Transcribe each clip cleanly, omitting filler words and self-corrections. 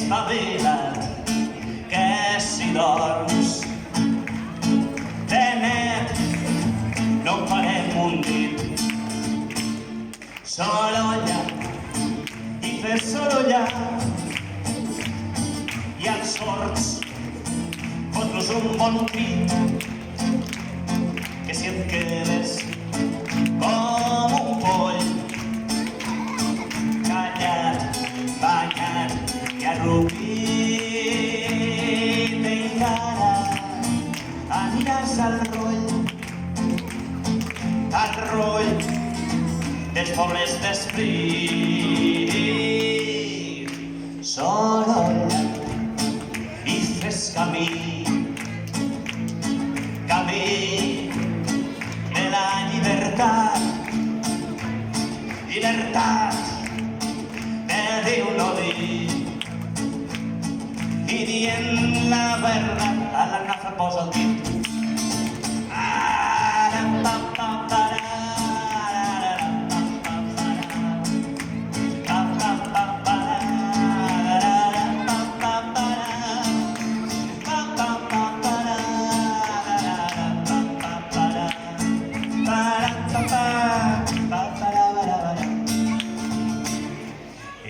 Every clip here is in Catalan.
espavila't, que si dorms de net no farem un dit. Sorolla i fer sorollar i als sords fot-los un bon crit, que si et quedes com un poll callat, banyat i arrupit encara aniràs al roll dels pobres d'esperit. Sorolla i fes camí de la llibertat de dir o no dir, i dient la veritat a la nafra posa el dit.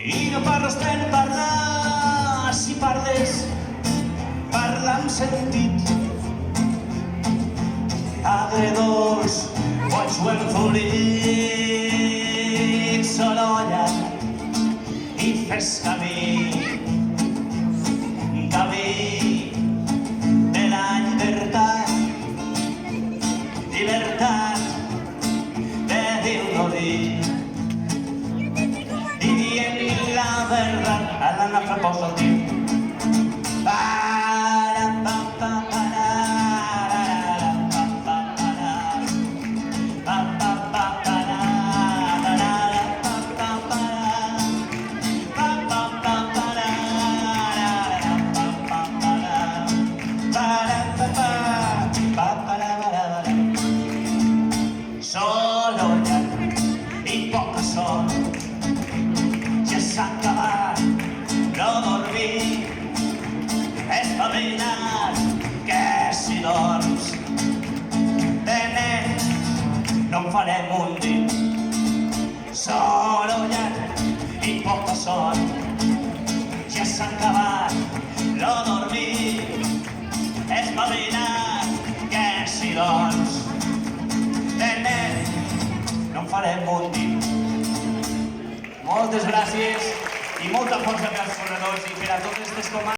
I no parles per parlar, si parles, parla amb sentit. Agredolç, boig o enfurit, sorolla i fes camí de la llibertat de dir o no dir, i dient la veritat a la nafra posa el dit. Sorolla i poca son, ja s'ha acabat no dormir. Espavila't, que si dorms de net no en farem un dit. Sorolla i poca son, ja s'ha acabat no dormir. Espavila't, que si dorms de net no en farem un dit. Moltes gràcies i molta força per als corredors i per a totes les comandes.